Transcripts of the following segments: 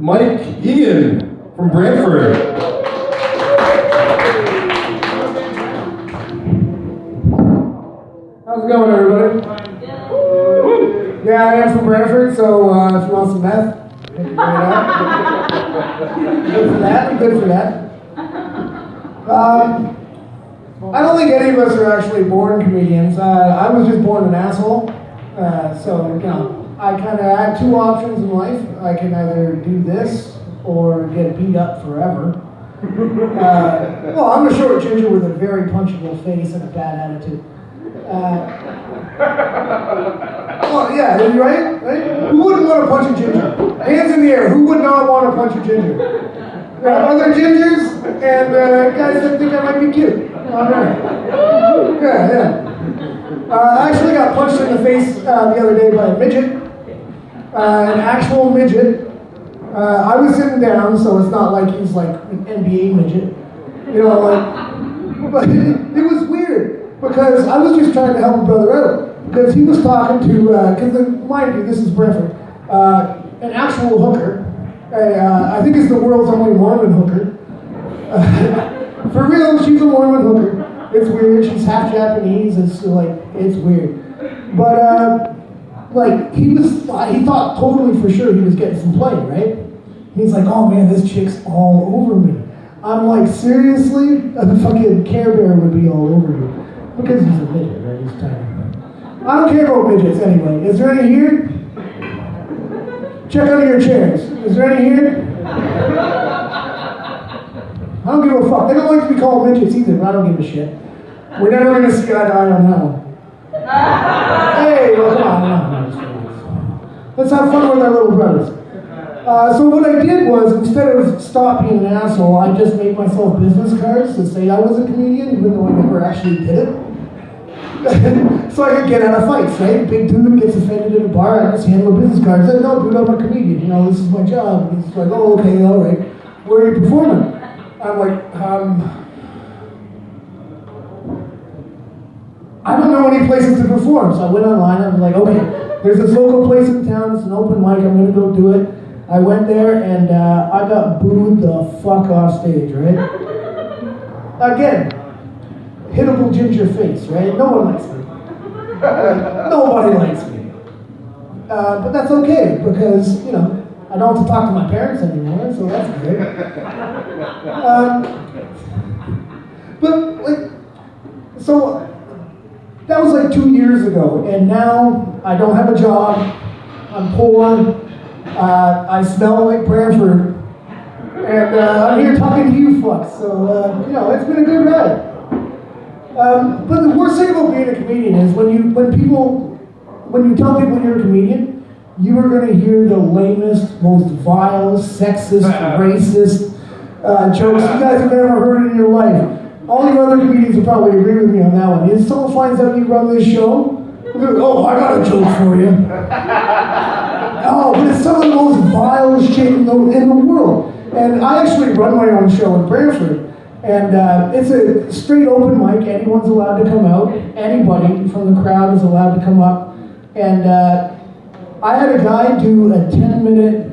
Mike Egan from Brantford. How's it going, everybody? Yeah, I am from Brantford, so if you want some meth, good for that. I'm good for that. I don't think any of us are actually born comedians. I was just born an asshole. So, you know, I kind of have two options in life. I can either do this or get beat up forever. Well, I'm a short ginger with a very punchable face and a bad attitude. Well, yeah, right? Who wouldn't want to punch a ginger? Hands in the air. Who would not want to punch a ginger? Other gingers and guys that think I might be cute. All right. Yeah. I actually got punched in the face the other day by a midget, an actual midget. I was sitting down, so it's not like he's like an NBA midget, you know, like. But it was weird because I was just trying to help a brother out because he was talking to, because mind you, this is Brentford, an actual hooker. I think it's the world's only Mormon hooker. For real, she's a Mormon hooker. It's weird. She's half Japanese. It's like, it's weird. But like he thought totally for sure he was getting some play, right? He's like, oh man, this chick's all over me. I'm like, seriously? A fucking Care Bear would be all over you. Because he's a midget, right? He's tiny. I don't care about midgets anyway. Is there any here? Check under your chairs. Is there any here? I don't give a fuck. They don't like to be called midgets either, but I don't give a shit. We're never going to see eye to eye on that one. Hey, well, come on. Let's have fun with our little brothers. So what I did was, instead of stop being an asshole, I just made myself business cards to say I was a comedian, even though I never actually did it. So I could get out of fights, right? Big dude gets offended in a bar, I just hand him a business card. I said, no, dude, I'm a comedian. You know, this is my job. And he's like, oh, okay, all right. Where are you performing? I'm like, I don't know any places to perform. So I went online, I was like, okay, there's this local place in town, it's an open mic, I'm gonna go do it. I went there and I got booed the fuck off stage, right? Again, hittable ginger face, right? No one likes me. Nobody likes me. But that's okay because, you know, I don't have to talk to my parents anymore, so that's great. But, like, so that was like 2 years ago, and now I don't have a job, I'm poor, I smell like Brantford, and I'm here talking to you fucks, so, you know, it's been a good ride. But the worst thing about being a comedian is when you tell people you're a comedian, you are going to hear the lamest, most vile, sexist, racist jokes you guys have ever heard in your life. All the other comedians will probably agree with me on that one. If someone finds out you run this show, they're like, oh, I got a joke for you. Oh, but it's some of the most vile shit in the world. And I actually run my own show in Brantford. And it's a straight open mic. Anyone's allowed to come out. Anybody from the crowd is allowed to come up. And I had a guy do a 10-minute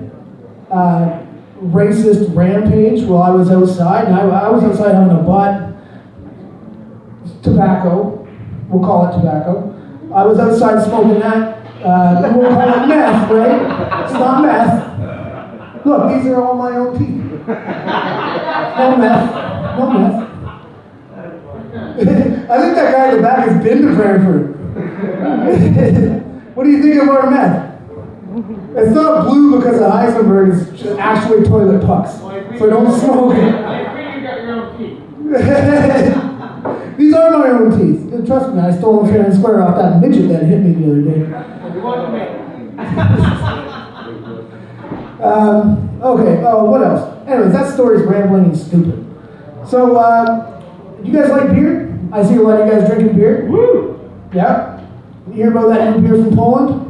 racist rampage while I was outside. And I was outside having a butt. Tobacco. We'll call it tobacco. I was outside smoking that. We'll call it meth, right? It's not meth. Look, these are all my own teeth. No meth. No meth. I think that guy in the back has been to Brantford. What do you think of our meth? It's not blue because of Heisenberg, it's just actually toilet pucks. So don't smoke it. I agree you got your own teeth. These are my own teeth. Trust me, I stole them fair and square off that midget that hit me the other day. Okay, what else? Anyways, that story's rambling and stupid. So, you guys like beer? I see a lot of you guys drinking beer. Woo! Yeah? You hear about that new beer from Poland?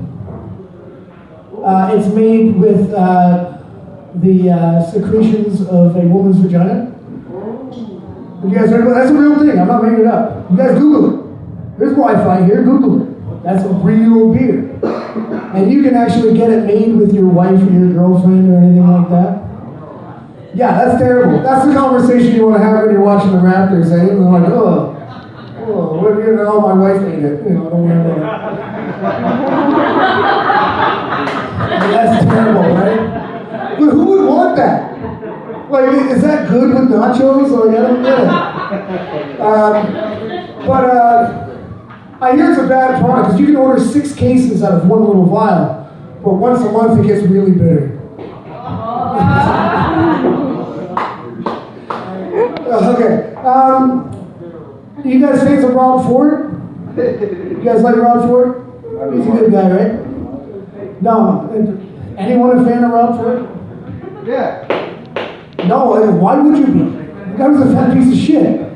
It's made with the secretions of a woman's vagina. Have you guys heard about that? That's a real thing. I'm not making it up. You guys Google it. There's Wi-Fi here. Google it. That's a real beer. And you can actually get it made with your wife or your girlfriend or anything like that. Yeah, that's terrible. That's the conversation you want to have when you're watching the Raptors, eh? And they're like, oh, what are you gonna? Oh, my wife ate it. You know, don't worry about it. That's terrible, right? But who would want that? Like, is that good with nachos? Like, I don't get it. I hear it's a bad product because you can order 6 cases out of one little vial, but once a month it gets really bitter. Okay. You guys fans of Rob Ford? You guys like Rob Ford? He's a good guy, right? No. Anyone a fan of Rob Ford? Yeah. No, why would you be? The guy was a fat piece of shit.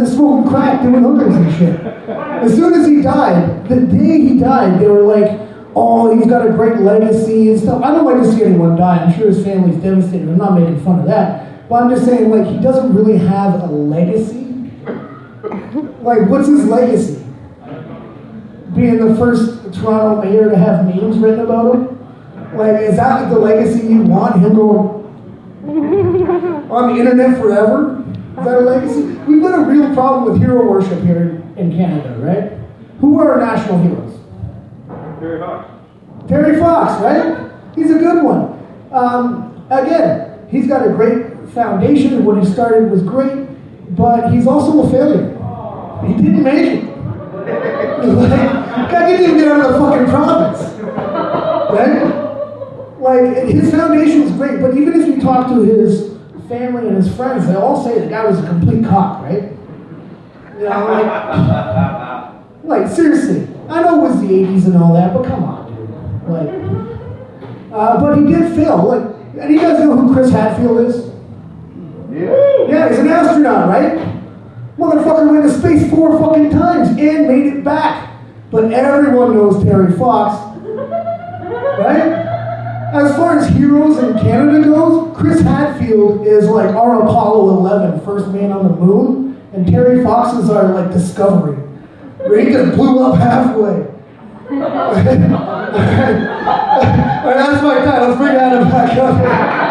Smoking crack, doing hookers and shit. As soon as he died, the day he died, they were like, oh, he's got a great legacy and stuff. I don't like to see anyone die. I'm sure his family's devastated. I'm not making fun of that. But I'm just saying, like, he doesn't really have a legacy. Like, what's his legacy? Being the first Toronto mayor to have memes written about him? Like, is that the legacy you want? Him going on the internet forever? Is that a legacy? We've got a real problem with hero worship here in Canada, right? Who are our national heroes? Terry Fox, right? He's a good one. Again, he's got a great foundation. What he started was great, but he's also a failure. He didn't make it. Guy didn't even get out of the fucking province, right? Like, his foundation was great, but even if you talk to his family and his friends, they all say the guy was a complete cock, right? You know, like seriously. I know it was the 80s and all that, but come on, dude. Like, but he did fail. Like, and you guys know who Chris Hadfield is? Yeah, he's an astronaut, right? Motherfucker went to space 4 fucking times and made it back. But everyone knows Terry Fox, right? As far as heroes in Canada goes, Chris Hadfield is like our Apollo 11, first man on the moon, and Terry Fox is our like Discovery, where he just blew up halfway. All right, that's my time. Let's bring Adam back up.